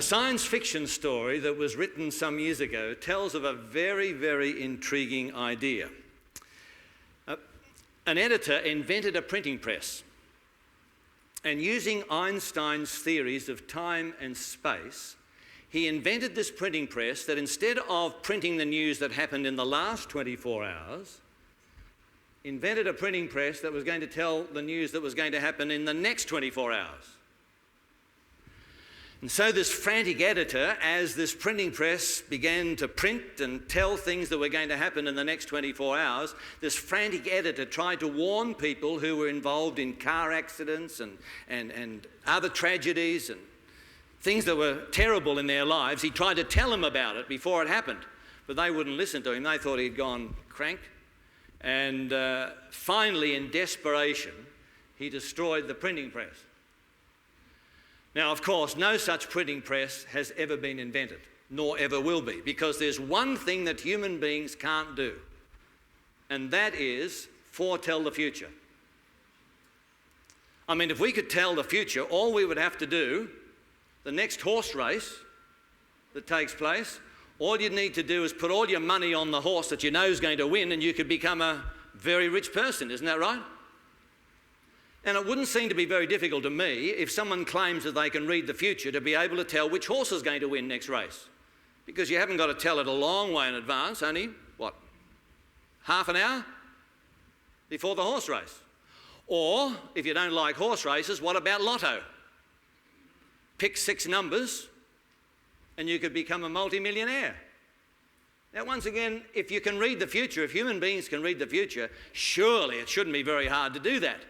A science fiction story that was written some years ago tells of a very, very intriguing idea. An editor invented a printing press, and using Einstein's theories of time and space, he invented this printing press that instead of printing the news that happened in the last 24 hours, invented a printing press that was going to tell the news that was going to happen in the next 24 hours. And so this frantic editor, as this printing press began to print and tell things that were going to happen in the next 24 hours, this frantic editor tried to warn people who were involved in car accidents and other tragedies and things that were terrible in their lives. He tried to tell them about it before it happened, but they wouldn't listen to him. They thought he'd gone crank. And finally, in desperation, he destroyed the printing press. Now, of course, no such printing press has ever been invented, nor ever will be, because there's one thing that human beings can't do, and that is foretell the future. I mean, if we could tell the future, all we would have to do, the next horse race that takes place, all you'd need to do is put all your money on the horse that you know is going to win, and you could become a very rich person. Isn't that right? And it wouldn't seem to be very difficult to me if someone claims that they can read the future to be able to tell which horse is going to win next race. Because you haven't got to tell it a long way in advance, only, half an hour before the horse race. Or, if you don't like horse races, what about lotto? Pick 6 numbers and you could become a multi-millionaire. Now, once again, if you can read the future, if human beings can read the future, surely it shouldn't be very hard to do that.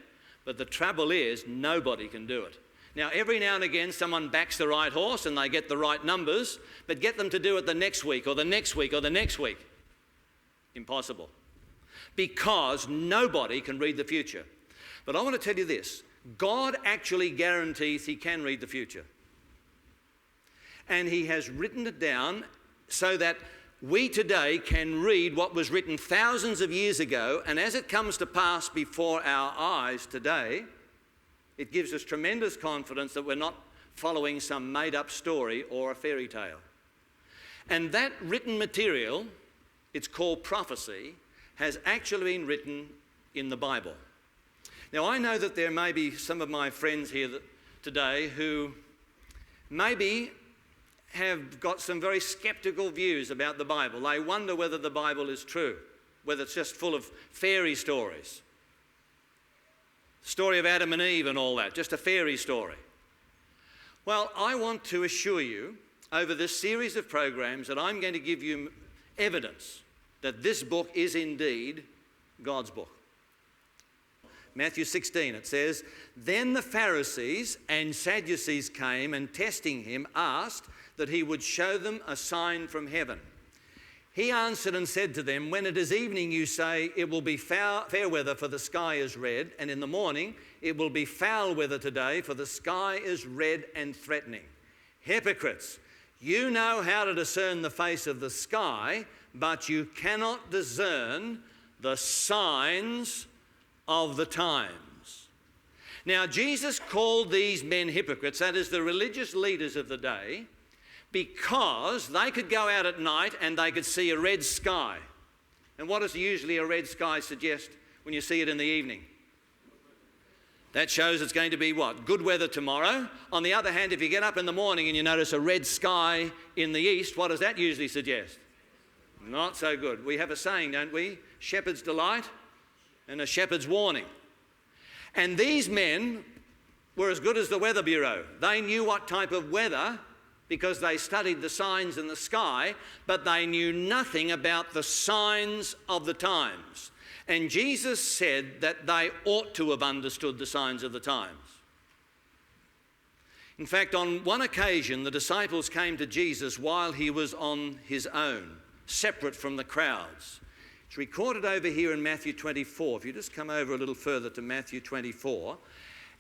But the trouble is, nobody can do it. Now, every now and again, someone backs the right horse and they get the right numbers, but get them to do it the next week or the next week or the next week. Impossible. Because nobody can read the future. But I want to tell you this. God actually guarantees he can read the future. And he has written it down so that we today can read what was written thousands of years ago, and as it comes to pass before our eyes today, it gives us tremendous confidence that we're not following some made-up story or a fairy tale. And that written material, it's called prophecy, has actually been written in the Bible. Now, I know that there may be some of my friends here today who maybe have got some very sceptical views about the Bible. They wonder whether the Bible is true, whether it's just full of fairy stories. Story of Adam and Eve and all that, just a fairy story. Well, I want to assure you over this series of programs that I'm going to give you evidence that this book is indeed God's book. Matthew 16, it says, "Then the Pharisees and Sadducees came and testing him asked that he would show them a sign from heaven. He answered and said to them, when it is evening you say, it will be fair weather for the sky is red, and in the morning it will be foul weather today for the sky is red and threatening. Hypocrites, you know how to discern the face of the sky, but you cannot discern the signs of the times." Now, Jesus called these men hypocrites, that is the religious leaders of the day, because they could go out at night and they could see a red sky. And what does usually a red sky suggest when you see it in the evening? That shows it's going to be what? Good weather tomorrow. On the other hand, if you get up in the morning and you notice a red sky in the east, what does that usually suggest? Not so good. We have a saying, don't we? Shepherd's delight and a shepherd's warning. And these men were as good as the Weather Bureau. They knew what type of weather because they studied the signs in the sky, but they knew nothing about the signs of the times. And Jesus said that they ought to have understood the signs of the times. In fact, on one occasion, the disciples came to Jesus while he was on his own, separate from the crowds. It's recorded over here in Matthew 24. If you just come over a little further to Matthew 24.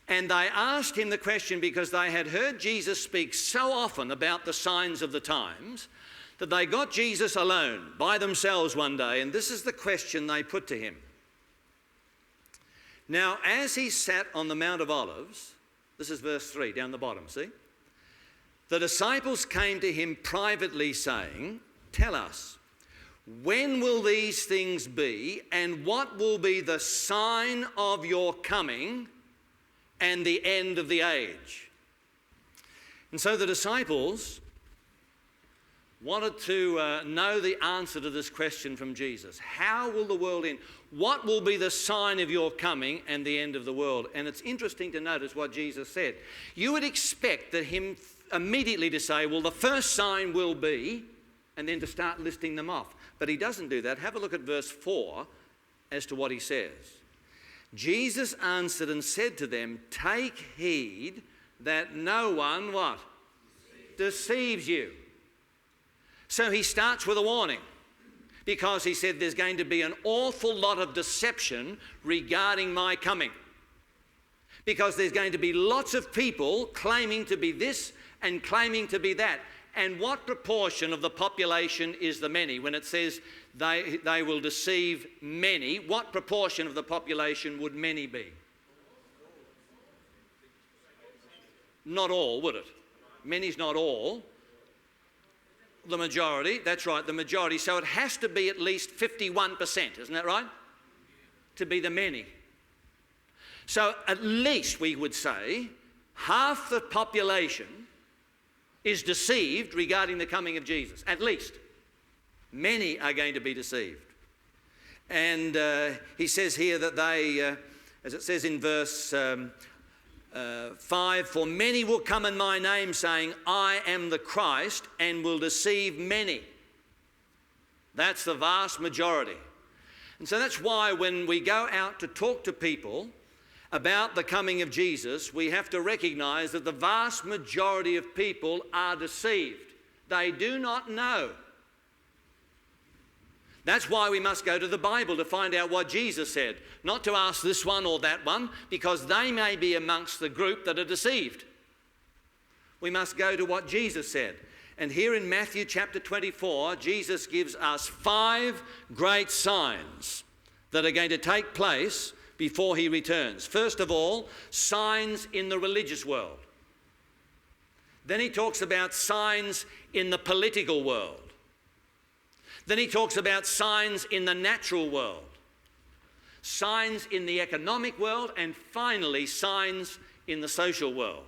And they asked him the question because they had heard Jesus speak so often about the signs of the times that they got Jesus alone by themselves one day, and this is the question they put to him. Now, as he sat on the Mount of Olives, this is verse 3 down the bottom, see? The disciples came to him privately saying, "Tell us, when will these things be, and what will be the sign of your coming and the end of the age?" And so the disciples wanted to know the answer to this question from Jesus. How will the world end? What will be the sign of your coming and the end of the world? And it's interesting to notice what Jesus said. You would expect that him immediately to say, well, the first sign will be, and then to start listing them off. But he doesn't do that. Have a look at verse 4 as to what he says. Jesus answered and said to them, "Take heed that no one," what? Deceives you. So he starts with a warning, because he said there's going to be an awful lot of deception regarding my coming. Because there's going to be lots of people claiming to be this and claiming to be that. And what proportion of the population is the many? When it says they will deceive many, what proportion of the population would many be? Not all, would it? Many's not all. The majority, that's right, the majority. So it has to be at least 51%, isn't that right? To be the many. So at least we would say half the population is deceived regarding the coming of Jesus. At least. Many are going to be deceived. And he says here that they, as it says in verse 5, "For many will come in my name saying, 'I am the Christ,' and will deceive many." That's the vast majority. And so that's why when we go out to talk to people about the coming of Jesus, we have to recognize that the vast majority of people are deceived. They do not know. That's why we must go to the Bible to find out what Jesus said, not to ask this one or that one, because they may be amongst the group that are deceived. We must go to what Jesus said. And here in Matthew chapter 24, Jesus gives us 5 great signs that are going to take place before he returns. First of all, signs in the religious world. Then he talks about signs in the political world. Then he talks about signs in the natural world, signs in the economic world, and finally signs in the social world.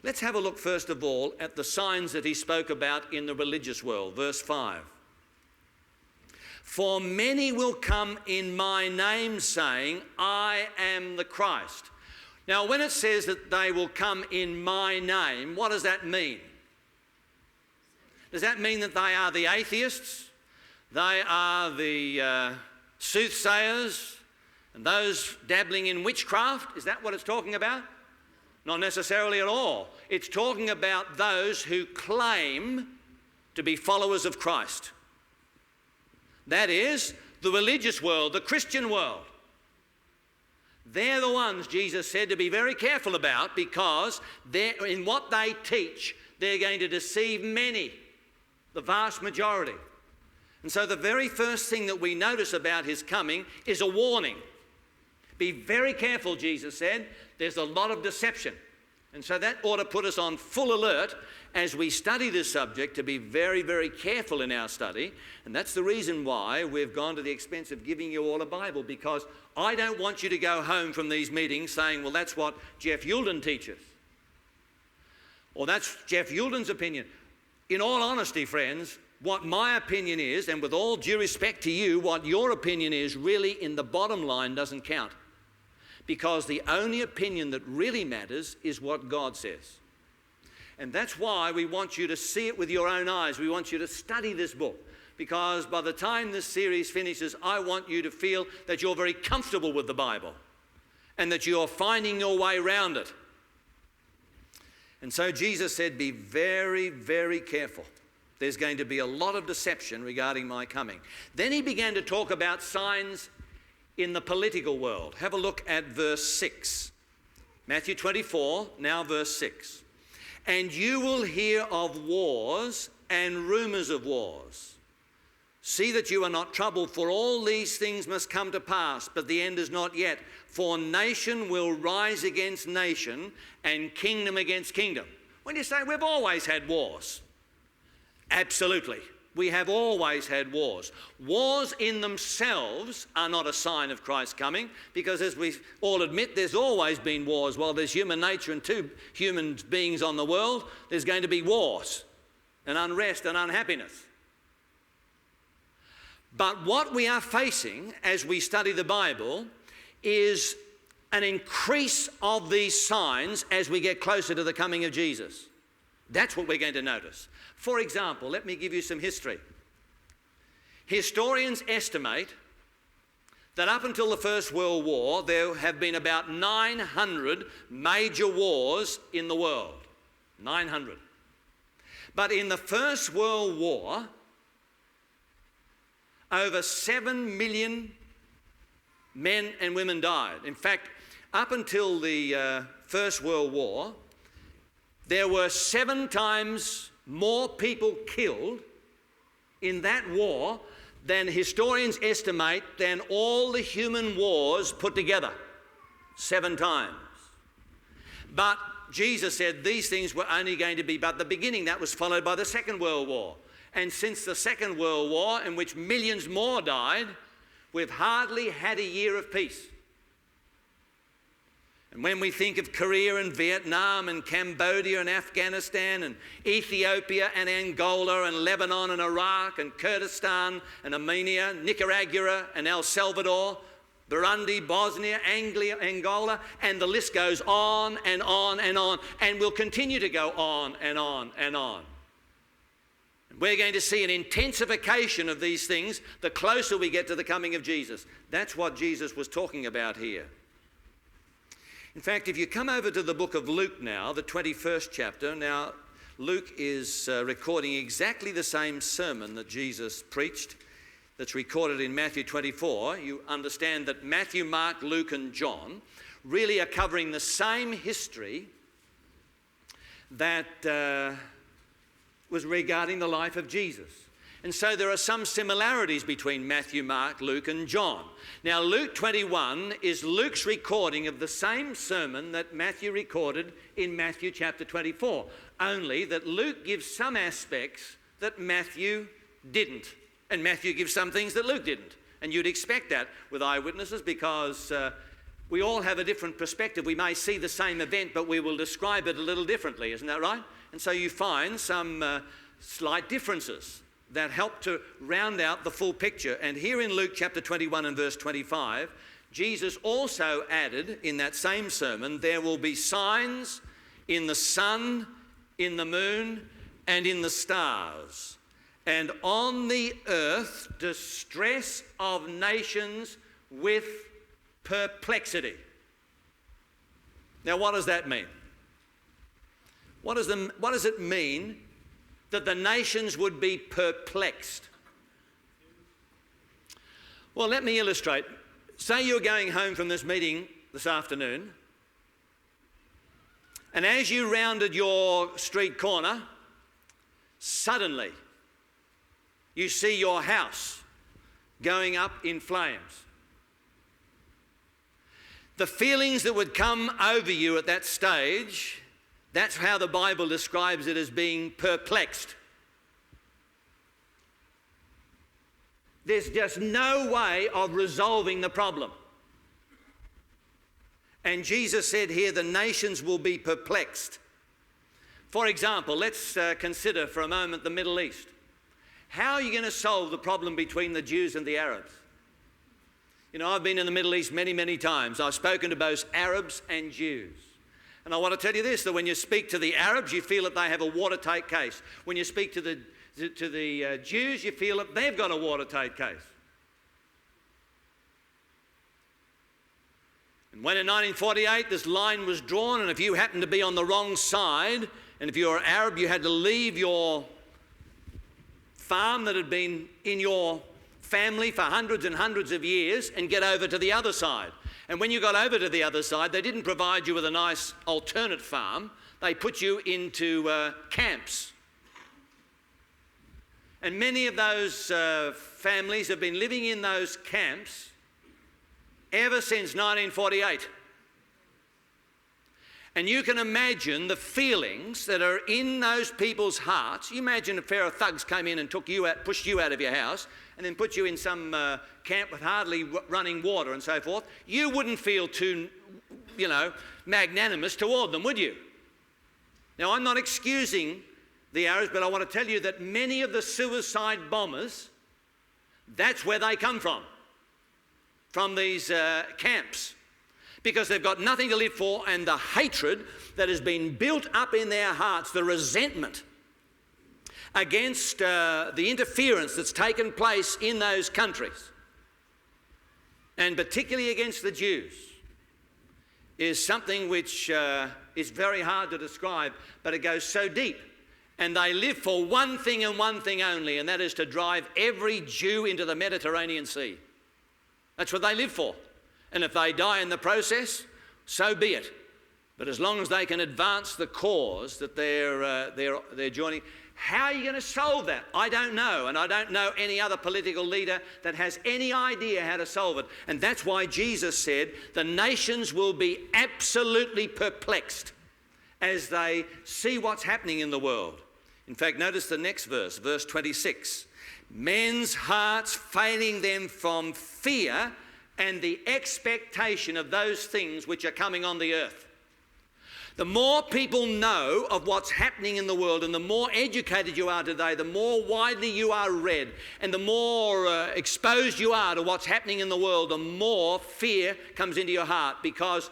Let's have a look first of all at the signs that he spoke about in the religious world. Verse 5. "For many will come in my name saying, 'I am the Christ.'" Now, when it says that they will come in my name, what does that mean? Does that mean that they are the atheists? They are the soothsayers and those dabbling in witchcraft? Is that what it's talking about? Not necessarily at all. It's talking about those who claim to be followers of Christ. That is, the religious world, the Christian world. They're the ones Jesus said to be very careful about, because in what they teach, they're going to deceive many, the vast majority. And so the very first thing that we notice about his coming is a warning. Be very careful, Jesus said. There's a lot of deception. And so that ought to put us on full alert as we study this subject, to be very, very careful in our study. And that's the reason why we've gone to the expense of giving you all a Bible, because I don't want you to go home from these meetings saying, well, that's what Geoff Youlden teaches, or that's Geoff Youlden's opinion. In all honesty, friends, what my opinion is, and with all due respect to you, what your opinion is, really in the bottom line doesn't count. Because the only opinion that really matters is what God says. And that's why we want you to see it with your own eyes. We want you to study this book, because by the time this series finishes, I want you to feel that you're very comfortable with the Bible and that you're finding your way around it. And so Jesus said, be very, very careful. There's going to be a lot of deception regarding my coming. Then he began to talk about signs in the political world. Have a look at verse 6. Matthew 24, now verse 6. "And you will hear of wars and rumours of wars. See that you are not troubled, for all these things must come to pass, but the end is not yet. For nation will rise against nation, and kingdom against kingdom." When you say we've always had wars, absolutely. We have always had wars. Wars in themselves are not a sign of Christ's coming, because as we all admit, there's always been wars. While there's human nature and two human beings on the world, there's going to be wars and unrest and unhappiness. But what we are facing as we study the Bible is an increase of these signs as we get closer to the coming of Jesus. That's what we're going to notice. For example, let me give you some history. Historians estimate that up until the First World War, there have been about 900 major wars in the world. 900. But in the First World War, over 7 million men and women died. In fact, up until the First World War, there were 7 times more people killed in that war than historians estimate than all the human wars put together. 7 times. But Jesus said these things were only going to be but the beginning. That was followed by the Second World War. And since the Second World War, in which millions more died, we've hardly had a year of peace. And when we think of Korea and Vietnam and Cambodia and Afghanistan and Ethiopia and Angola and Lebanon and Iraq and Kurdistan and Armenia, Nicaragua and El Salvador, Burundi, Bosnia, Angola, and the list goes on and on and on, and will continue to go on and on and on. We're going to see an intensification of these things the closer we get to the coming of Jesus. That's what Jesus was talking about here. In fact, if you come over to the book of Luke now, the 21st chapter, now Luke is recording exactly the same sermon that Jesus preached that's recorded in Matthew 24. You understand that Matthew, Mark, Luke and John really are covering the same history that was regarding the life of Jesus. And so there are some similarities between Matthew, Mark, Luke and John. Now Luke 21 is Luke's recording of the same sermon that Matthew recorded in Matthew chapter 24, only that Luke gives some aspects that Matthew didn't, and Matthew gives some things that Luke didn't. And you'd expect that with eyewitnesses, because we all have a different perspective. We may see the same event, but we will describe it a little differently, isn't that right? And so you find some slight differences that help to round out the full picture. And here in Luke chapter 21 and verse 25, Jesus also added in that same sermon, there will be signs in the sun, in the moon, and in the stars. And on the earth, distress of nations with perplexity. Now, what does that mean? What does it mean that the nations would be perplexed? Well, let me illustrate. Say you're going home from this meeting this afternoon, and as you rounded your street corner, suddenly you see your house going up in flames. The feelings that would come over you at that stage, that's how the Bible describes it, as being perplexed. There's just no way of resolving the problem. And Jesus said here, the nations will be perplexed. For example, let's consider for a moment the Middle East. How are you going to solve the problem between the Jews and the Arabs? You know, I've been in the Middle East many, many times. I've spoken to both Arabs and Jews. And I want to tell you this, that when you speak to the Arabs, you feel that they have a watertight case. When you speak to the Jews, you feel that they've got a watertight case. And when in 1948 this line was drawn, and if you happened to be on the wrong side, and if you were Arab, you had to leave your farm that had been in your family for hundreds and hundreds of years and get over to the other side. And when you got over to the other side, they didn't provide you with a nice alternate farm. They put you into camps. And many of those families have been living in those camps ever since 1948. And you can imagine the feelings that are in those people's hearts. You imagine a pair of thugs came in and took you out, pushed you out of your house, and then put you in some camp with hardly running water and so forth. You wouldn't feel too, magnanimous toward them, would you? Now, I'm not excusing the Arabs, but I want to tell you that many of the suicide bombers, that's where they come from these camps. Because they've got nothing to live for, and the hatred that has been built up in their hearts, the resentment against the interference that's taken place in those countries, and particularly against the Jews, is something which is very hard to describe, but it goes so deep. And they live for one thing and one thing only, and that is to drive every Jew into the Mediterranean Sea. That's what they live for. And if they die in the process, so be it. But as long as they can advance the cause that they're joining, how are you going to solve that? I don't know, and I don't know any other political leader that has any idea how to solve it. And that's why Jesus said the nations will be absolutely perplexed as they see what's happening in the world. In fact, notice the next verse, verse 26. Men's hearts failing them from fear and the expectation of those things which are coming on the earth. The more people know of what's happening in the world, and the more educated you are today, the more widely you are read, and the more exposed you are to what's happening in the world, the more fear comes into your heart. Because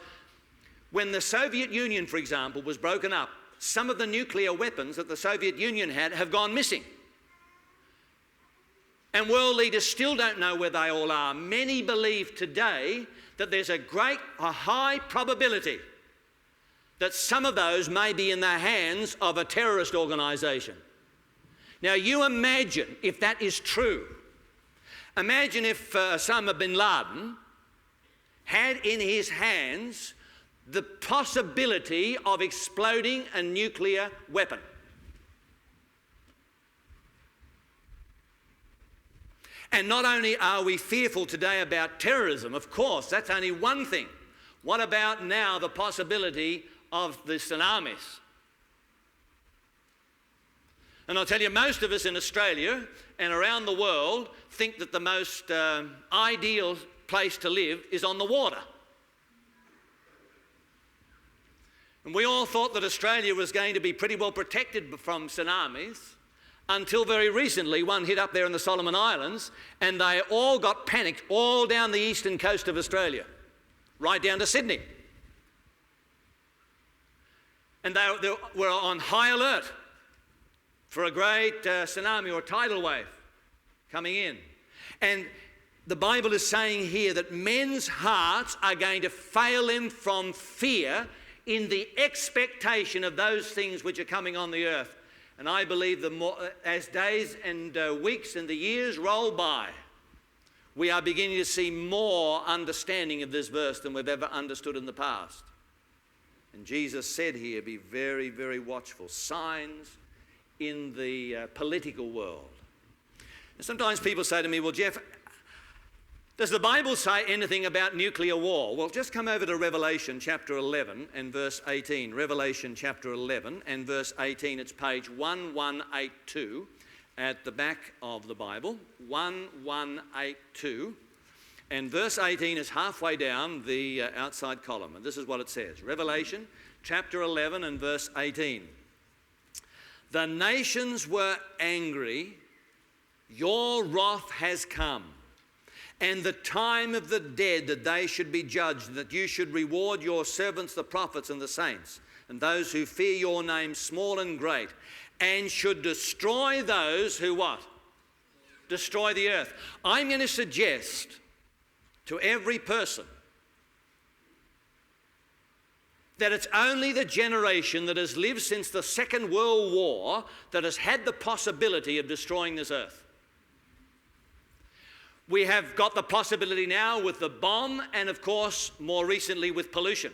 when the Soviet Union, for example, was broken up, some of the nuclear weapons that the Soviet Union had have gone missing. And world leaders still don't know where they all are. Many believe today that there's a high probability that some of those may be in the hands of a terrorist organisation. Now, you imagine if that is true. Imagine if Osama bin Laden had in his hands the possibility of exploding a nuclear weapon. And not only are we fearful today about terrorism, of course, that's only one thing. What about now the possibility of the tsunamis? And I'll tell you, most of us in Australia and around the world think that the most ideal place to live is on the water. And we all thought that Australia was going to be pretty well protected from tsunamis, until very recently one hit up there in the Solomon Islands, and they all got panicked all down the eastern coast of Australia, right down to Sydney. And they were on high alert for a great tsunami or tidal wave coming in. And the Bible is saying here that men's hearts are going to fail them from fear in the expectation of those things which are coming on the earth. And I believe the more, as days and weeks and the years roll by, we are beginning to see more understanding of this verse than we've ever understood in the past. And Jesus said here, be very, very watchful. Signs in the political world. And sometimes people say to me, well, Geoff, does the Bible say anything about nuclear war? Well, just come over to Revelation chapter 11 and verse 18. Revelation chapter 11 and verse 18. It's page 1182 at the back of the Bible. 1182. And verse 18 is halfway down the outside column. And this is what it says. Revelation chapter 11 and verse 18. The nations were angry. Your wrath has come. And the time of the dead that they should be judged, that you should reward your servants, the prophets and the saints, and those who fear your name, small and great, and should destroy those who what? Destroy the earth. I'm going to suggest to every person that it's only the generation that has lived since the Second World War that has had the possibility of destroying this earth. We have got the possibility now with the bomb and, of course, more recently with pollution.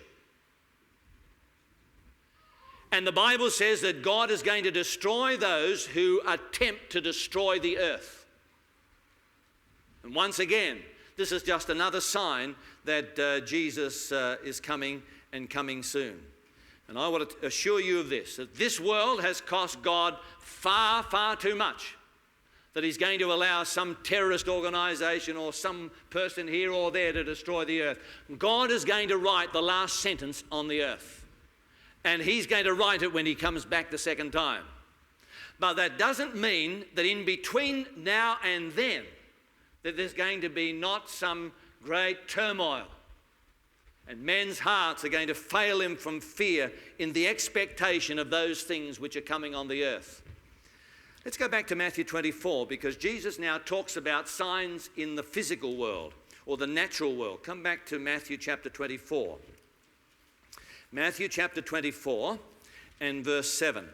And the Bible says that God is going to destroy those who attempt to destroy the earth. And once again, this is just another sign that Jesus is coming and coming soon. And I want to assure you of this, that this world has cost God far, far too much, that he's going to allow some terrorist organisation or some person here or there to destroy the earth. God is going to write the last sentence on the earth. And he's going to write it when he comes back the second time. But that doesn't mean that in between now and then that there's going to be not some great turmoil. And men's hearts are going to fail them from fear in the expectation of those things which are coming on the earth. Let's go back to Matthew 24, because Jesus now talks about signs in the physical world or the natural world. Come back to Matthew chapter 24. Matthew chapter 24 and verse 7.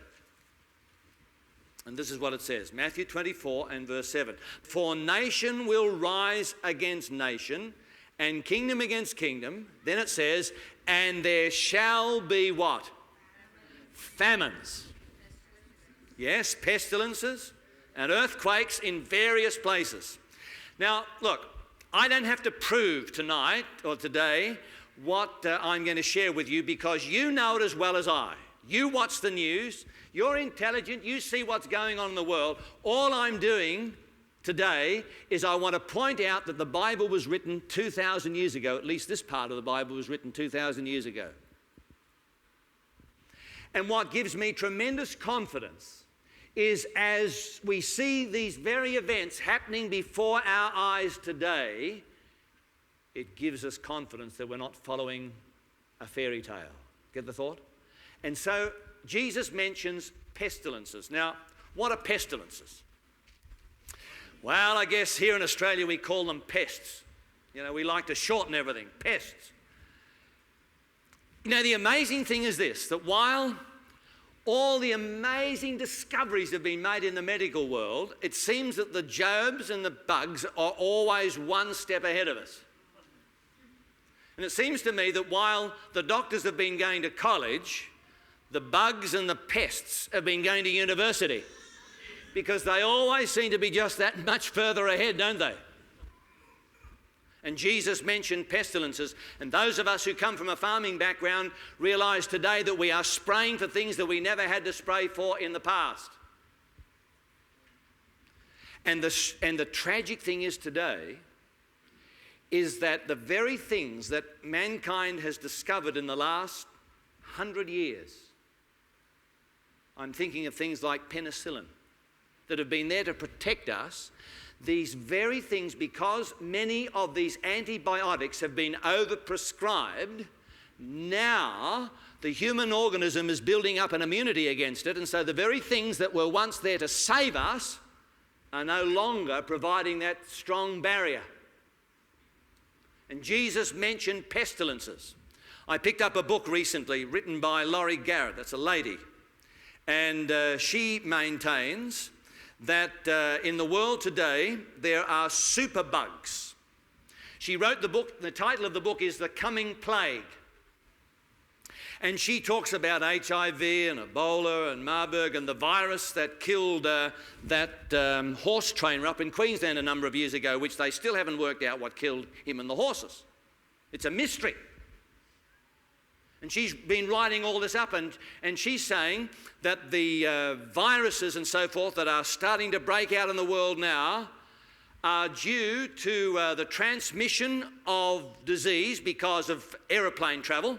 And this is what it says. Matthew 24 and verse 7. For nation will rise against nation, and kingdom against kingdom. Then it says, and there shall be what? Famines. Yes, pestilences and earthquakes in various places. Now, look, I don't have to prove tonight or today what I'm going to share with you, because you know it as well as I. You watch the news, you're intelligent, you see what's going on in the world. All I'm doing today is I want to point out that the Bible was written 2,000 years ago. At least this part of the Bible was written 2,000 years ago. And what gives me tremendous confidence is, as we see these very events happening before our eyes today, it gives us confidence that we're not following a fairy tale. Get the thought? And so Jesus mentions pestilences. Now, what are pestilences? Well, I guess here in Australia we call them pests. You know, we like to shorten everything, pests. You know, the amazing thing is this, that while all the amazing discoveries have been made in the medical world, it seems that the germs and the bugs are always one step ahead of us. And it seems to me that while the doctors have been going to college, the bugs and the pests have been going to university, because they always seem to be just that much further ahead, don't they? And Jesus mentioned pestilences, and those of us who come from a farming background realise today that we are spraying for things that we never had to spray for in the past. And the tragic thing is today is that the very things that mankind has discovered in the last 100 years, I'm thinking of things like penicillin, that have been there to protect us, these very things, because many of these antibiotics have been overprescribed, now the human organism is building up an immunity against it, and so the very things that were once there to save us are no longer providing that strong barrier. And Jesus mentioned pestilences. I picked up a book recently written by Laurie Garrett, that's a lady, and she maintains that in the world today there are superbugs. She wrote the book, the title of the book is The Coming Plague. And she talks about HIV and Ebola and Marburg and the virus that killed that horse trainer up in Queensland a number of years ago, which they still haven't worked out what killed him and the horses. It's a mystery. And she's been writing all this up, and she's saying that the viruses and so forth that are starting to break out in the world now are due to the transmission of disease because of aeroplane travel.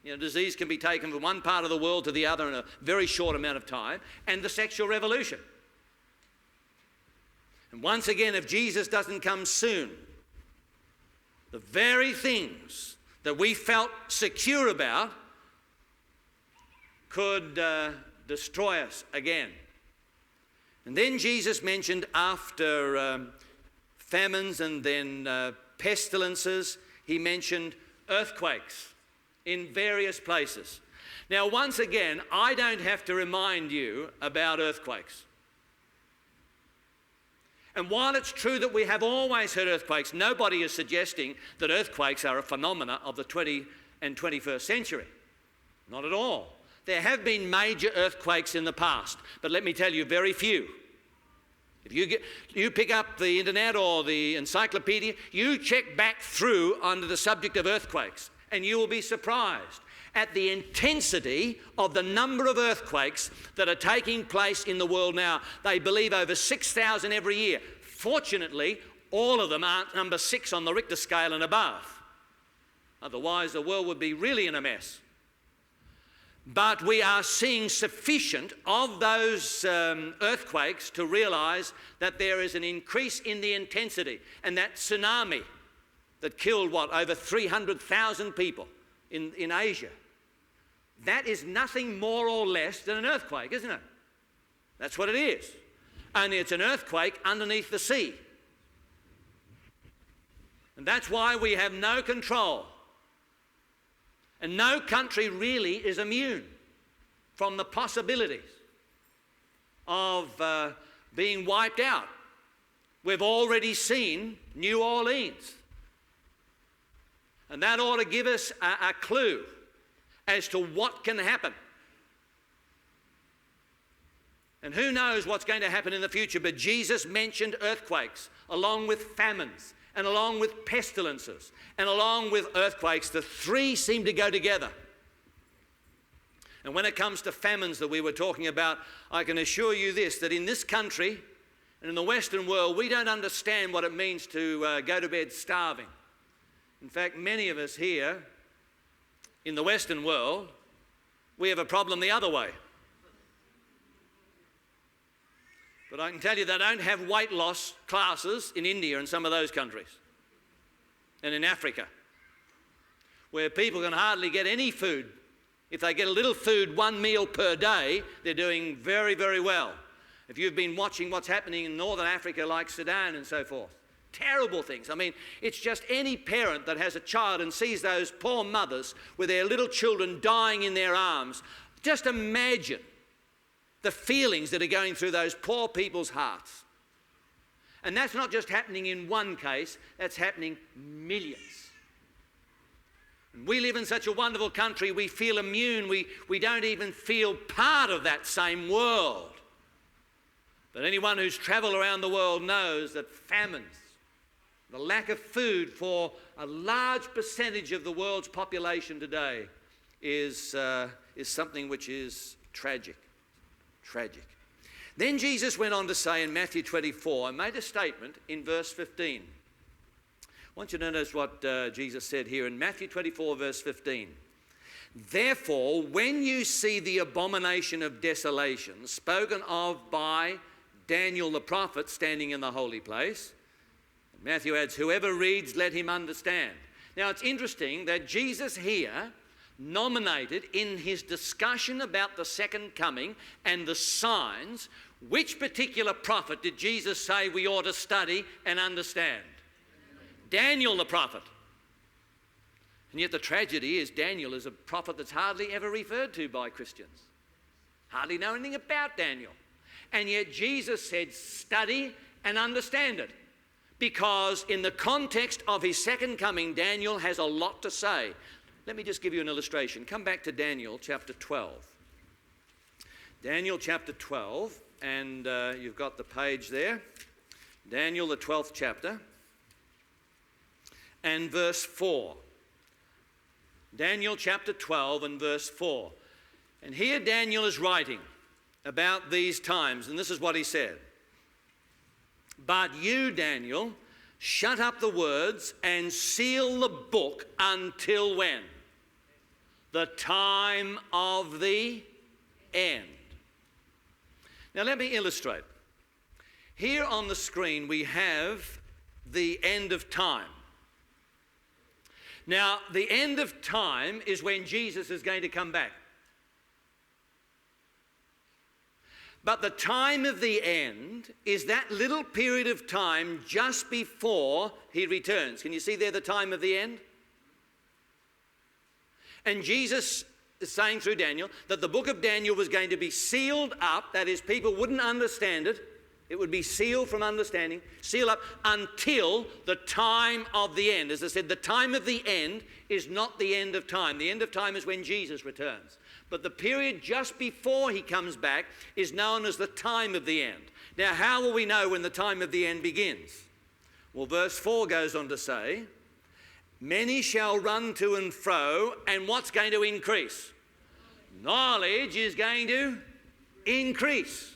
You know, disease can be taken from one part of the world to the other in a very short amount of time, and the sexual revolution. And once again, if Jesus doesn't come soon, the very things that we felt secure about could destroy us again. And then Jesus mentioned, after famines and then pestilences, he mentioned earthquakes in various places. Now, once again, I don't have to remind you about earthquakes. And while it's true that we have always had earthquakes, nobody is suggesting that earthquakes are a phenomena of the 20th and 21st century. Not at all. There have been major earthquakes in the past, but let me tell you, very few. If you pick up the internet or the encyclopedia, you check back through under the subject of earthquakes, and you will be surprised at the intensity of the number of earthquakes that are taking place in the world now. They believe over 6,000 every year. Fortunately, all of them aren't number 6 on the Richter scale and above. Otherwise, the world would be really in a mess. But we are seeing sufficient of those earthquakes to realise that there is an increase in the intensity. And that tsunami that killed, over 300,000 people in Asia, that is nothing more or less than an earthquake, isn't it? That's what it is. Only it's an earthquake underneath the sea. And that's why we have no control. And no country really is immune from the possibilities of being wiped out. We've already seen New Orleans. And that ought to give us a clue as to what can happen. And who knows what's going to happen in the future, but Jesus mentioned earthquakes along with famines and along with pestilences and along with earthquakes. The three seem to go together. And when it comes to famines that we were talking about, I can assure you this, that in this country and in the Western world, we don't understand what it means to go to bed starving. In fact, many of us here in the Western world, we have a problem the other way. But I can tell you they don't have weight loss classes in India and some of those countries, and in Africa, where people can hardly get any food. If they get a little food, 1 meal per day, they're doing very, very well. If you've been watching what's happening in northern Africa like Sudan and so forth, terrible things. I mean, it's just any parent that has a child and sees those poor mothers with their little children dying in their arms. Just imagine the feelings that are going through those poor people's hearts. And that's not just happening in one case, that's happening millions. And we live in such a wonderful country, we feel immune, we don't even feel part of that same world. But anyone who's travelled around the world knows that famines, the lack of food for a large percentage of the world's population today is something which is tragic. Tragic. Then Jesus went on to say in Matthew 24, and made a statement in verse 15. I want you to notice what Jesus said here in Matthew 24, verse 15. Therefore, when you see the abomination of desolation spoken of by Daniel the prophet standing in the holy place, Matthew adds, whoever reads, let him understand. Now, it's interesting that Jesus here nominated in his discussion about the second coming and the signs, which particular prophet did Jesus say we ought to study and understand? Daniel the prophet. And yet the tragedy is Daniel is a prophet that's hardly ever referred to by Christians. Hardly know anything about Daniel. And yet Jesus said, study and understand it. Because in the context of his second coming, Daniel has a lot to say. Let me just give you an illustration. Come back to Daniel chapter 12. Daniel chapter 12, and you've got the page there. Daniel, the 12th chapter, and verse 4. Daniel chapter 12 and verse 4. And here Daniel is writing about these times, and this is what he said. But you, Daniel, shut up the words and seal the book until when? The time of the end. Now let me illustrate. Here on the screen we have the end of time. Now the end of time is when Jesus is going to come back. But the time of the end is that little period of time just before he returns. Can you see there the time of the end? And Jesus is saying through Daniel that the book of Daniel was going to be sealed up. That is, people wouldn't understand it. It would be sealed from understanding, sealed up until the time of the end. As I said, the time of the end is not the end of time. The end of time is when Jesus returns. But the period just before he comes back is known as the time of the end. Now, how will we know when the time of the end begins? Well, verse 4 goes on to say, Many shall run to and fro, and what's going to increase? Knowledge is going to increase.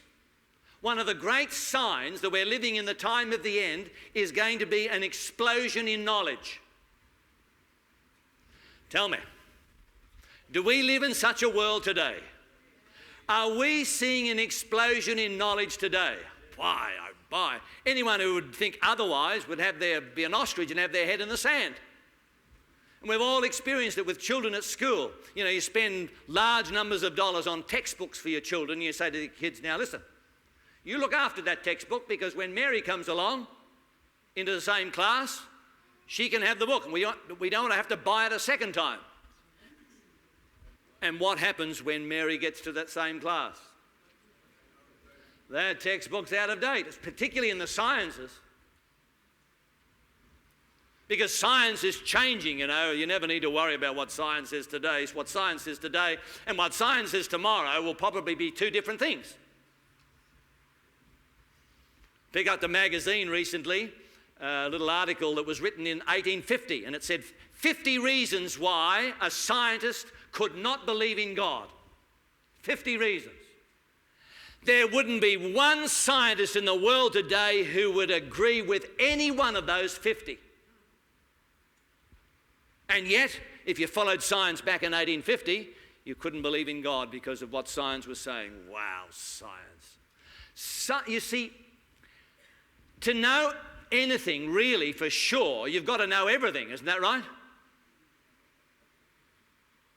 One of the great signs that we're living in the time of the end is going to be an explosion in knowledge. Tell me, do we live in such a world today? Are we seeing an explosion in knowledge today? Why, oh my. Anyone who would think otherwise would be an ostrich and have their head in the sand. And we've all experienced it with children at school. You know, you spend large numbers of dollars on textbooks for your children. You say to the kids, now listen, you look after that textbook, because when Mary comes along into the same class, she can have the book, and we don't want to have to buy it a second time. And what happens when Mary gets to that same class? That textbook's out of date, particularly in the sciences. Because science is changing, you know. You never need to worry about what science is today. What science is today and what science is tomorrow will probably be two different things. Pick up the magazine recently, a little article that was written in 1850, and it said 50 reasons why a scientist could not believe in God. 50 reasons. There wouldn't be one scientist in the world today who would agree with any one of those 50. And yet, if you followed science back in 1850, you couldn't believe in God because of what science was saying. Wow, science. So, you see, to know anything really for sure, you've got to know everything, isn't that right?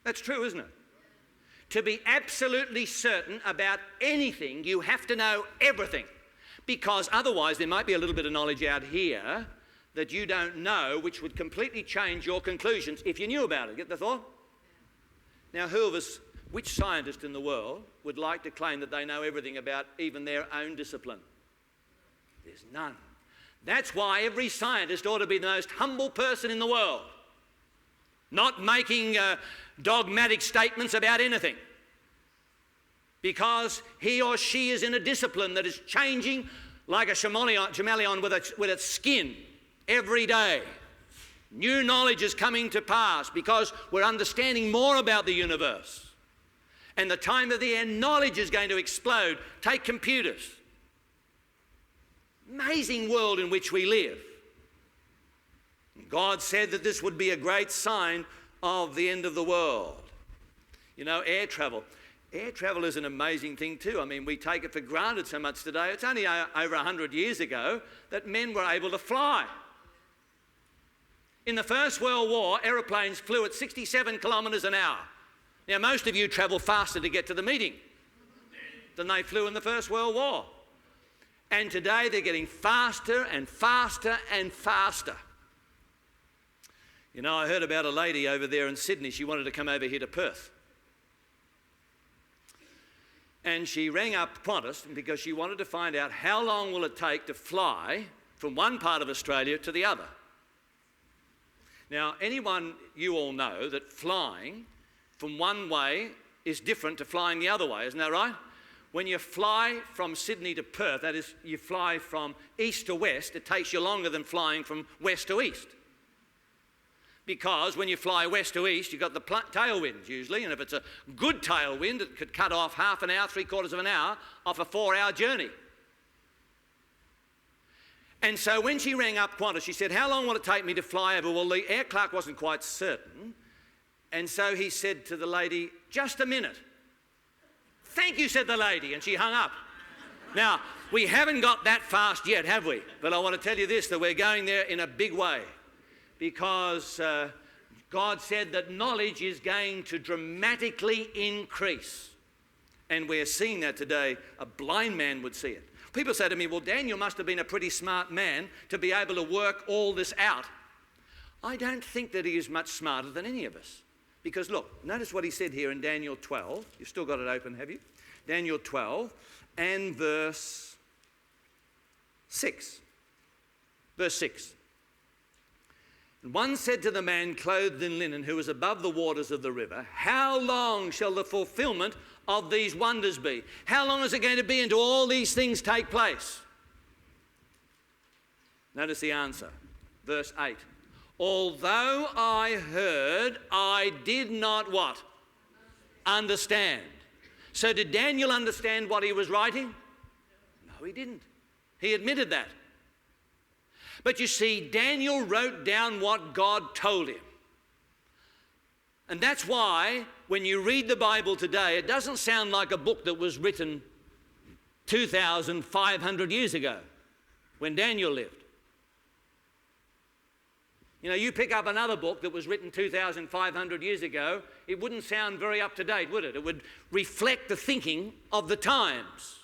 That's true, isn't it? To be absolutely certain about anything, you have to know everything, because otherwise there might be a little bit of knowledge out here that you don't know, which would completely change your conclusions if you knew about it. Get the thought? Now, which scientist in the world would like to claim that they know everything about even their own discipline? There's none. That's why every scientist ought to be the most humble person in the world, not making dogmatic statements about anything, because he or she is in a discipline that is changing like a chameleon with its skin every day. New knowledge is coming to pass because we're understanding more about the universe. And the time of the end, knowledge is going to explode. Take computers. Amazing world in which we live. God said that this would be a great sign of the end of the world. You know, air travel. Air travel is an amazing thing too. I mean, we take it for granted so much today. It's only over 100 years ago that men were able to fly. In the First World War, aeroplanes flew at 67 kilometres an hour. Now, most of you travel faster to get to the meeting than they flew in the First World War. And today they're getting faster and faster and faster. You know, I heard about a lady over there in Sydney. She wanted to come over here to Perth. And she rang up Qantas because she wanted to find out how long will it take to fly from one part of Australia to the other. Now, you all know that flying from one way is different to flying the other way, isn't that right? When you fly from Sydney to Perth, that is, you fly from east to west, it takes you longer than flying from west to east. Because when you fly west to east, you've got the tailwinds usually, and if it's a good tailwind, it could cut off half an hour, 3/4 of an hour off a 4-hour journey. And so when she rang up Qantas, she said, how long will it take me to fly over? Well, the air clerk wasn't quite certain. And so he said to the lady, just a minute. Thank you, said the lady, and she hung up. Now, we haven't got that fast yet, have we? But I want to tell you this, that we're going there in a big way, because God said that knowledge is going to dramatically increase. And we're seeing that today. A blind man would see it. People say to me, well, Daniel must have been a pretty smart man to be able to work all this out. I don't think that he is much smarter than any of us. Because look, notice what he said here in Daniel 12. You've still got it open, have you? Daniel 12 and verse 6. Verse 6. And one said to the man clothed in linen who was above the waters of the river, how long shall the fulfillment of these wonders be? How long is it going to be until all these things take place? Notice the answer. Verse 8. Although I heard, I did not what? Understand. So did Daniel understand what he was writing? No, he didn't. He admitted that. But you see, Daniel wrote down what God told him. And that's why when you read the Bible today, it doesn't sound like a book that was written 2,500 years ago when Daniel lived. You know, you pick up another book that was written 2,500 years ago, it wouldn't sound very up to date, would it? It would reflect the thinking of the times,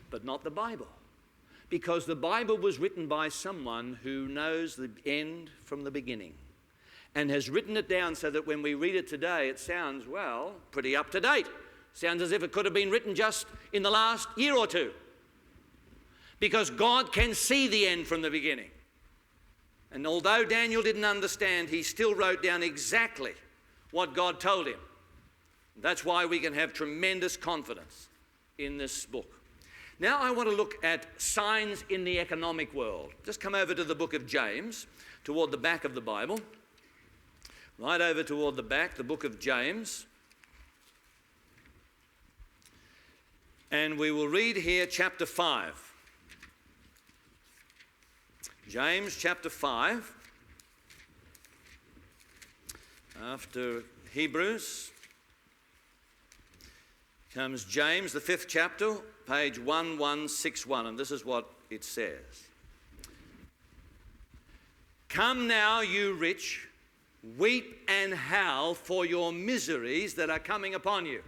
but not the Bible. Because the Bible was written by someone who knows the end from the beginning and has written it down so that when we read it today, it sounds, well, pretty up to date. Sounds as if it could have been written just in the last year or two. Because God can see the end from the beginning. And although Daniel didn't understand, he still wrote down exactly what God told him. That's why we can have tremendous confidence in this book. Now I want to look at signs in the economic world. Just come over to the book of James, toward the back of the Bible. Right over toward the back, the book of James. And we will read here chapter 5. James chapter 5. After Hebrews comes James, the 5th chapter, page 1161, and this is what it says. Come now, you rich, weep and howl for your miseries that are coming upon you.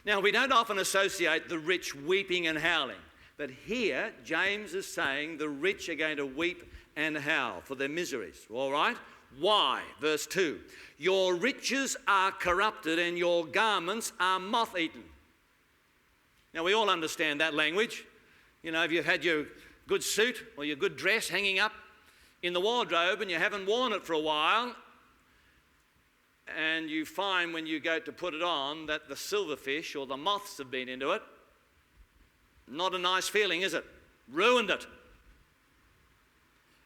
Now, we don't often associate the rich weeping and howling, but here James is saying the rich are going to weep and howl for their miseries. All right? Why? Verse 2. Your riches are corrupted and your garments are moth-eaten. Now, we all understand that language. You know, if you've had your good suit or your good dress hanging up in the wardrobe and you haven't worn it for a while, and you find when you go to put it on that the silverfish or the moths have been into it, not a nice feeling, is it? Ruined it.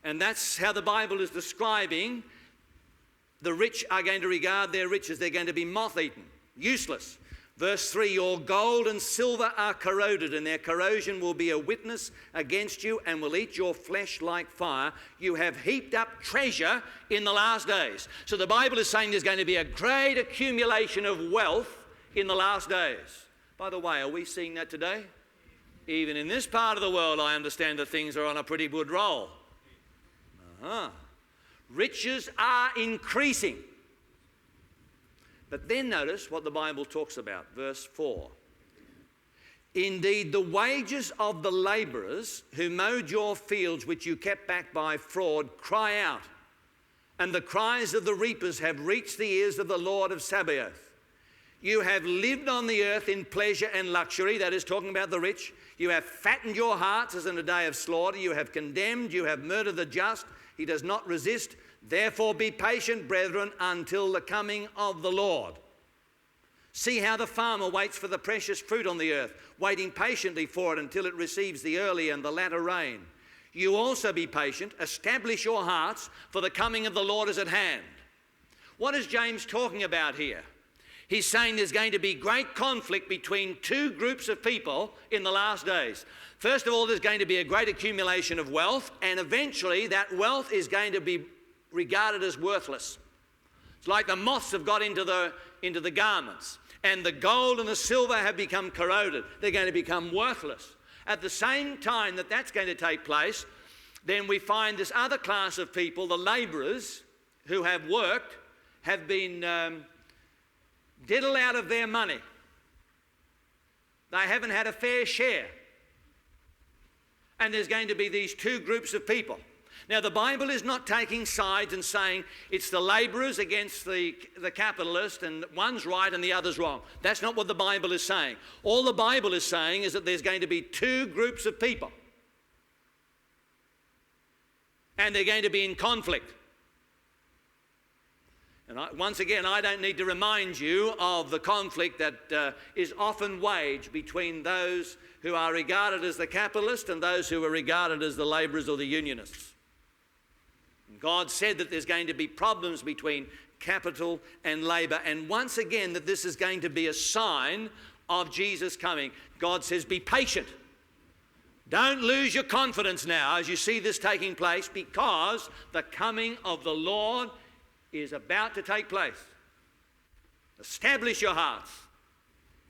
And that's how the Bible is describing the rich are going to regard their riches. They're going to be moth-eaten, useless. Verse 3, your gold and silver are corroded, and their corrosion will be a witness against you and will eat your flesh like fire. You have heaped up treasure in the last days. So the Bible is saying there's going to be a great accumulation of wealth in the last days. By the way, are we seeing that today? Even in this part of the world, I understand that things are on a pretty good roll. Riches are increasing. But then notice what the Bible talks about, verse 4. Indeed, the wages of the labourers who mowed your fields, which you kept back by fraud, cry out. And the cries of the reapers have reached the ears of the Lord of Sabaoth. You have lived on the earth in pleasure and luxury, that is talking about the rich. You have fattened your hearts as in a day of slaughter. You have condemned, you have murdered the just. He does not resist. Therefore be patient, brethren, until the coming of the Lord. See how the farmer waits for the precious fruit on the earth, waiting patiently for it until it receives the early and the latter rain. You also be patient, establish your hearts, for the coming of the Lord is at hand. What is James talking about here? He's saying there's going to be great conflict between two groups of people in the last days. First of all, there's going to be a great accumulation of wealth, and eventually that wealth is going to be regarded as worthless. It's like the moths have got into the garments, and the gold and the silver have become corroded. They're going to become worthless. At the same time that that's going to take place, then we find this other class of people, the labourers who have worked, have been diddled out of their money. They haven't had a fair share. And there's going to be these two groups of people. Now, the Bible is not taking sides and saying it's the labourers against the capitalist and one's right and the other's wrong. That's not what the Bible is saying. All the Bible is saying is that there's going to be two groups of people. And they're going to be in conflict. And once again, I don't need to remind you of the conflict that is often waged between those who are regarded as the capitalists and those who are regarded as the labourers or the unionists. God said that there's going to be problems between capital and labour, and once again that this is going to be a sign of Jesus coming. God says, be patient. Don't lose your confidence now as you see this taking place, because the coming of the Lord is about to take place. Establish your hearts.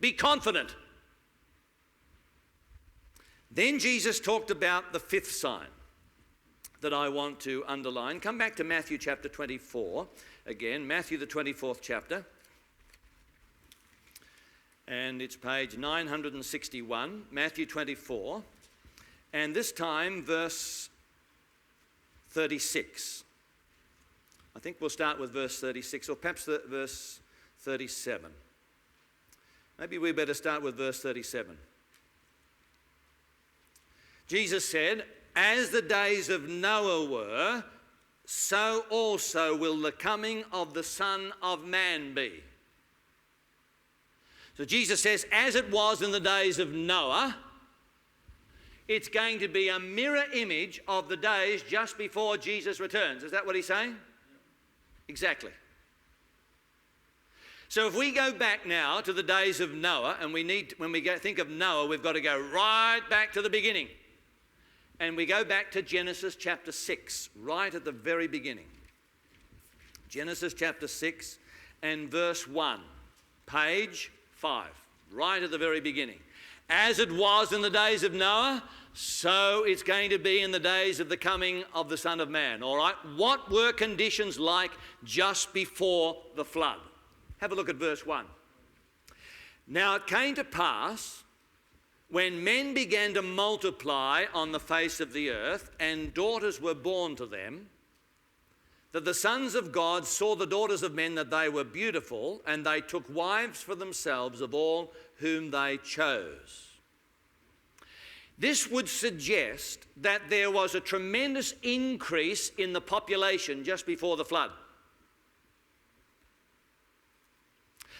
Be confident. Then Jesus talked about the fifth sign that I want to underline. Come back to Matthew chapter 24 again, Matthew the 24th chapter. And it's page 961, Matthew 24. And this time, verse 36. I think we'll start with verse 36, or perhaps verse 37. Maybe we better start with verse 37. Jesus said, as the days of Noah were, so also will the coming of the Son of Man be. So Jesus says, as it was in the days of Noah, it's going to be a mirror image of the days just before Jesus returns. Is that what he's saying? Exactly. So if we go back now to the days of Noah, and when we think of Noah, we've got to go right back to the beginning. And we go back to Genesis chapter 6, right at the very beginning. Genesis chapter 6 and verse 1, page 5, right at the very beginning. As it was in the days of Noah, so it's going to be in the days of the coming of the Son of Man. All right? What were conditions like just before the flood? Have a look at verse 1. Now it came to pass, when men began to multiply on the face of the earth, and daughters were born to them, that the sons of God saw the daughters of men that they were beautiful, and they took wives for themselves of all whom they chose. This would suggest that there was a tremendous increase in the population just before the flood.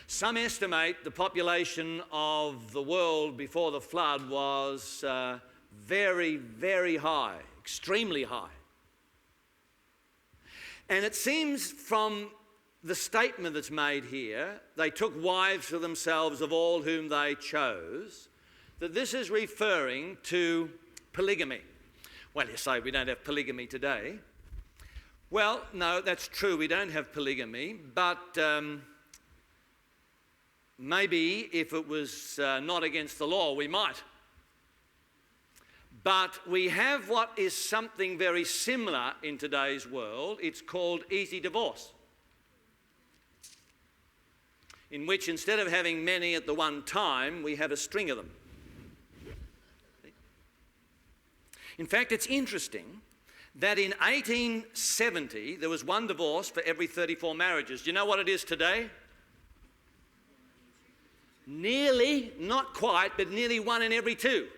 Some estimate the population of the world before the flood was very, very high, extremely high. And it seems from the statement that's made here, they took wives for themselves of all whom they chose, that this is referring to polygamy. Well, you say we don't have polygamy today. Well, no, that's true, we don't have polygamy, but maybe if it was not against the law, we might. But we have what is something very similar in today's world. It's called easy divorce, in which instead of having many at the one time, we have a string of them. In fact, it's interesting that in 1870, there was one divorce for every 34 marriages. Do you know what it is today? Nearly, not quite, but nearly one in every two.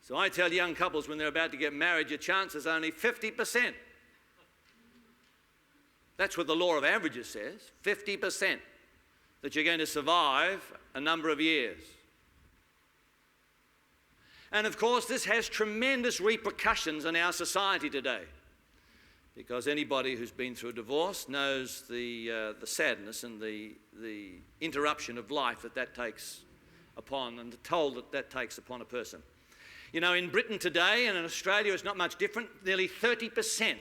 So I tell young couples when they're about to get married, your chance is only 50%. That's what the law of averages says, 50%, that you're going to survive a number of years. And of course, this has tremendous repercussions on our society today, because anybody who's been through a divorce knows the sadness and the interruption of life that takes upon, and the toll that takes upon a person. You know, in Britain today and in Australia, it's not much different. Nearly 30%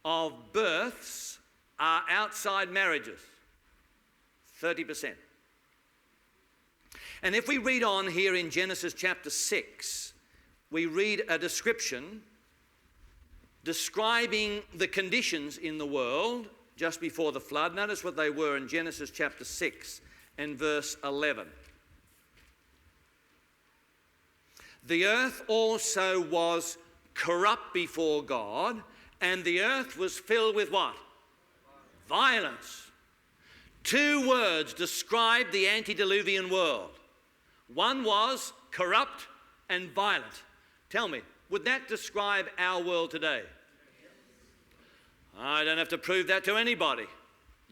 of births are outside marriages. 30%. And if we read on here in Genesis chapter 6, we read a description describing the conditions in the world just before the flood. Notice what they were in Genesis chapter 6 and verse 11. The earth also was corrupt before God, and the earth was filled with what? Violence. Two words describe the antediluvian world. One was corrupt and violent. Tell me, would that describe our world today? I don't have to prove that to anybody.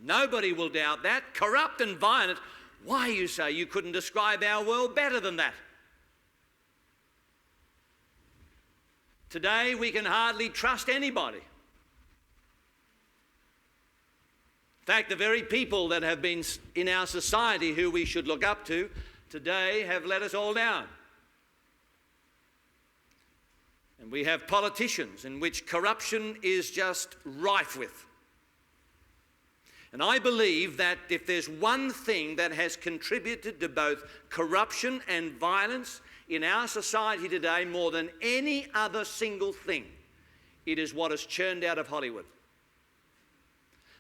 Nobody will doubt that. Corrupt and violent. Why, you say, you couldn't describe our world better than that? Today we can hardly trust anybody. fact, the very people that have been in our society who we should look up to today have let us all down. And we have politicians in which corruption is just rife with. And I believe that if there's one thing that has contributed to both corruption and violence in our society today more than any other single thing, it is what is churned out of Hollywood.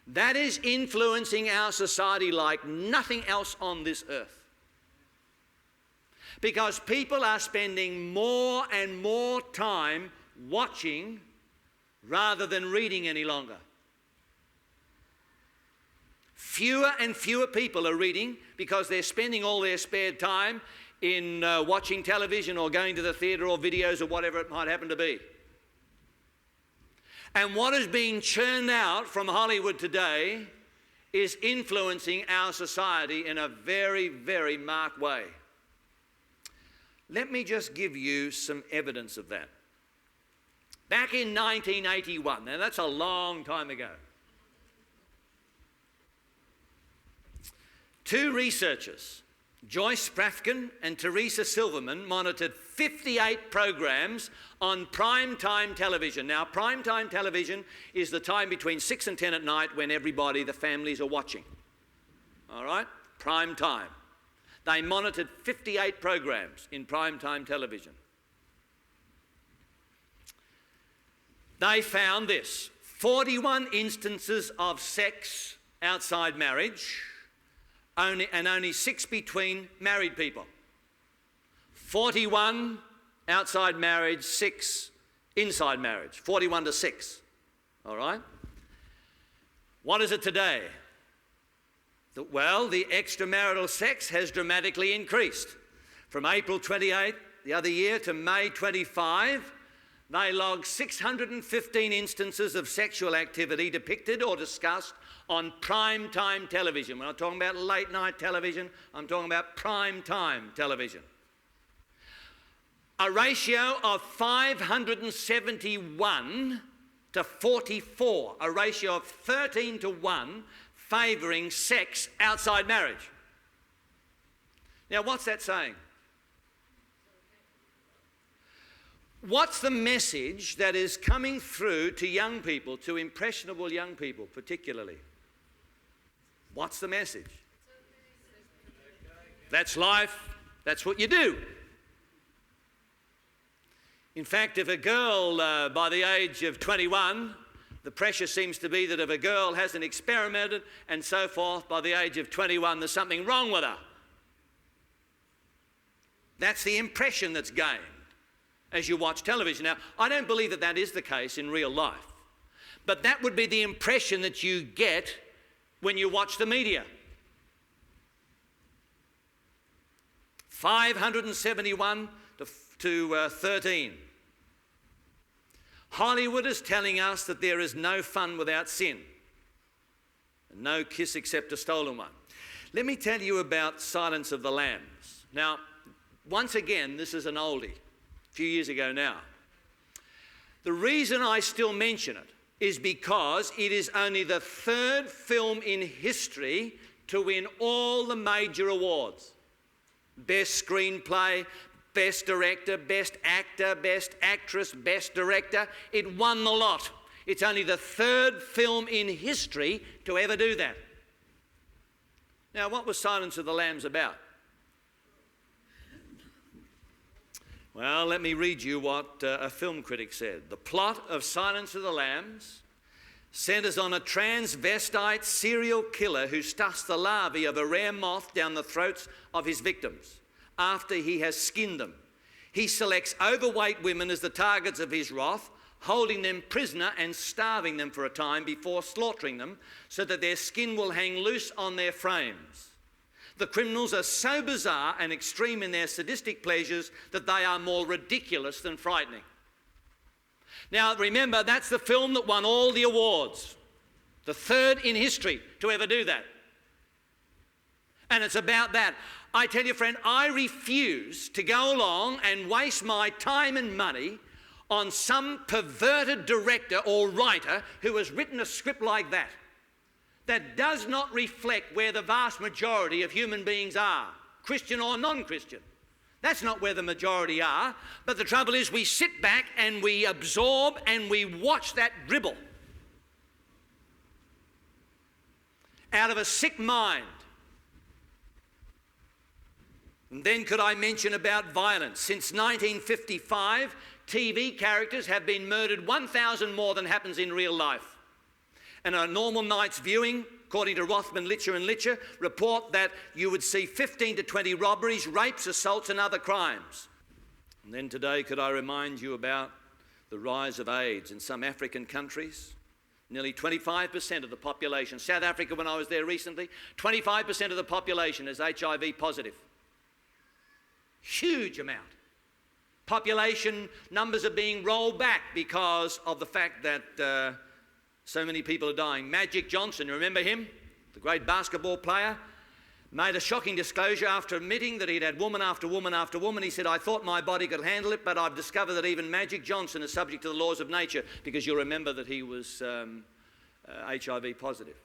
That is influencing our society like nothing else on this earth. Because people are spending more and more time watching rather than reading any longer. Fewer and fewer people are reading because they're spending all their spare time in watching television or going to the theatre or videos or whatever it might happen to be. And what is being churned out from Hollywood today is influencing our society in a very, very marked way. Let me just give you some evidence of that. Back in 1981, now that's a long time ago, two researchers, Joyce Sprafkin and Teresa Silverman, monitored 58 programs on prime-time television. Now, prime-time television is the time between 6 and 10 at night when everybody, the families, are watching. All right? Prime time. They monitored 58 programs in prime-time television. They found this: 41 instances of sex outside marriage, and only 6 between married people. 41 outside marriage, 6 inside marriage. 41 to 6. All right? What is it today? Well, the extramarital sex has dramatically increased. From April 28 the other year to May 25, they logged 615 instances of sexual activity depicted or discussed on prime-time television. We're not talking about late-night television, I'm talking about prime-time television. A ratio of 571 to 44, a ratio of 13 to 1, favouring sex outside marriage. Now, what's that saying? What's the message that is coming through to young people, to impressionable young people particularly? What's the message? That's life, that's what you do. In fact, if a girl by the age of 21, the pressure seems to be that if a girl hasn't experimented and so forth, by the age of 21, there's something wrong with her. That's the impression that's gained as you watch television. Now, I don't believe that that is the case in real life, but that would be the impression that you get when you watch the media. 571 to 13. Hollywood is telling us that there is no fun without sin, and no kiss except a stolen one. Let me tell you about Silence of the Lambs. Now, once again, this is an oldie, a few years ago now. The reason I still mention it is because it is only the 3rd film in history to win all the major awards. Best screenplay, Best Director, Best Actor, Best Actress, Best Director. It won the lot. It's only the 3rd film in history to ever do that. Now, what was Silence of the Lambs about? Well, let me read you what a film critic said. The plot of Silence of the Lambs centres on a transvestite serial killer who stuffs the larvae of a rare moth down the throats of his victims after he has skinned them. He selects overweight women as the targets of his wrath, holding them prisoner and starving them for a time before slaughtering them so that their skin will hang loose on their frames. The criminals are so bizarre and extreme in their sadistic pleasures that they are more ridiculous than frightening. Now, remember, that's the film that won all the awards. The 3rd in history to ever do that. And it's about that. I tell you, friend, I refuse to go along and waste my time and money on some perverted director or writer who has written a script like that. that does not reflect where the vast majority of human beings are, Christian or non-Christian. That's not where the majority are. But the trouble is we sit back and we absorb and we watch that dribble out of a sick mind. And then could I mention about violence? Since 1955, TV characters have been murdered 1,000 more than happens in real life. And a normal night's viewing, according to Rothman, Litcher and Litcher, report that you would see 15 to 20 robberies, rapes, assaults and other crimes. And then today, could I remind you about the rise of AIDS in some African countries? Nearly 25% of the population, South Africa when I was there recently, 25% of the population is HIV positive. Huge amount. Population numbers are being rolled back because of the fact that so many people are dying. Magic Johnson, you remember him? The great basketball player, made a shocking disclosure after admitting that he'd had woman after woman after woman. He said, I thought my body could handle it, but I've discovered that even Magic Johnson is subject to the laws of nature, because you'll remember that he was HIV positive.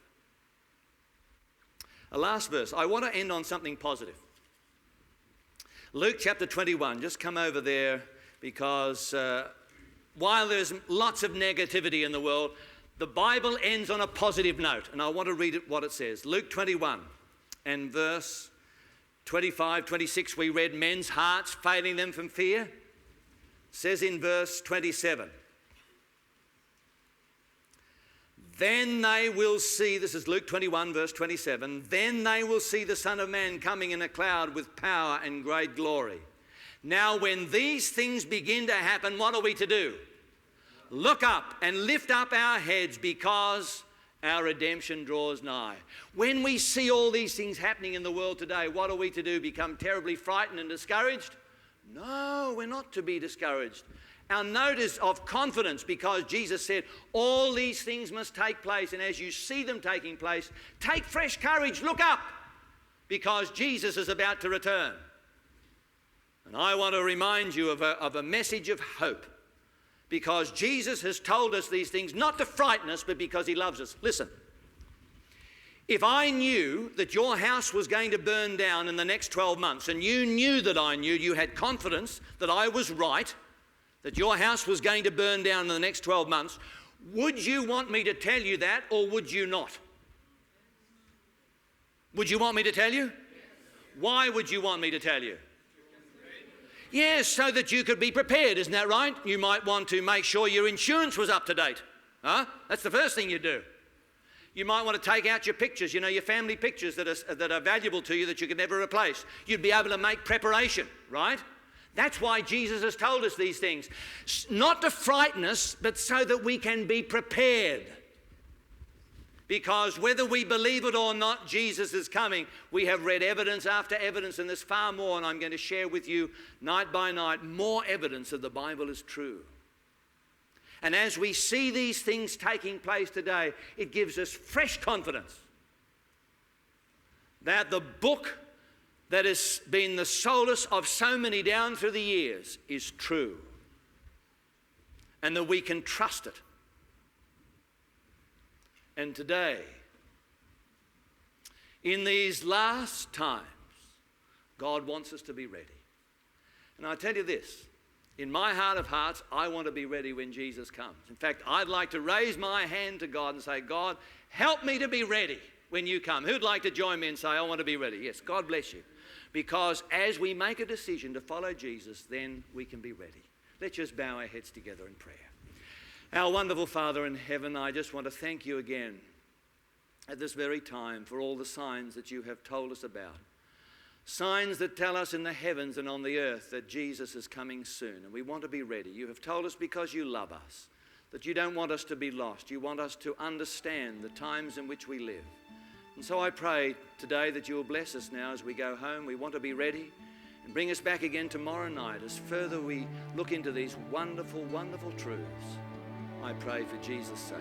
A last verse. I want to end on something positive. Luke chapter 21. Just come over there, because while there's lots of negativity in the world, the Bible ends on a positive note, and I want to read it what it says. Luke 21 and verse 25, 26, we read men's hearts failing them from fear. It says in verse 27, then they will see, this is Luke 21 verse 27, then they will see the Son of Man coming in a cloud with power and great glory. Now when these things begin to happen, what are we to do? Look up and lift up our heads, because our redemption draws nigh. When we see all these things happening in the world today, what are we to do? Become terribly frightened and discouraged? No, we're not to be discouraged. Our note is of confidence, because Jesus said all these things must take place, and as you see them taking place, take fresh courage, look up, because Jesus is about to return. And I want to remind you of a message of hope. Because Jesus has told us these things not to frighten us, but because he loves us. Listen, if I knew that your house was going to burn down in the next 12 months, and you knew that I knew, you had confidence that I was right, that your house was going to burn down in the next 12 months, would you want me to tell you that, or would you not? Would you want me to tell you? Why would you want me to tell you? Yes, so that you could be prepared, isn't that right? You might want to make sure your insurance was up to date. That's the first thing you do. You might want to take out your pictures, your family pictures that are valuable to you that you can never replace. You'd be able to make preparation, right? That's why Jesus has told us these things. Not to frighten us, but so that we can be prepared. Because whether we believe it or not, Jesus is coming. We have read evidence after evidence, and there's far more, and I'm going to share with you night by night more evidence that the Bible is true. And as we see these things taking place today, it gives us fresh confidence that the book that has been the solace of so many down through the years is true, and that we can trust it. And today, in these last times, God wants us to be ready. And I tell you this, in my heart of hearts, I want to be ready when Jesus comes. In fact, I'd like to raise my hand to God and say, God, help me to be ready when you come. Who'd like to join me and say, I want to be ready? Yes, God bless you. Because as we make a decision to follow Jesus, then we can be ready. Let's just bow our heads together in prayer. Our wonderful Father in heaven, I just want to thank you again at this very time for all the signs that you have told us about. Signs that tell us in the heavens and on the earth that Jesus is coming soon, and we want to be ready. You have told us because you love us, that you don't want us to be lost. You want us to understand the times in which we live. And so I pray today that you will bless us now as we go home. We want to be ready, and bring us back again tomorrow night as further we look into these wonderful, wonderful truths. I pray for Jesus' sake.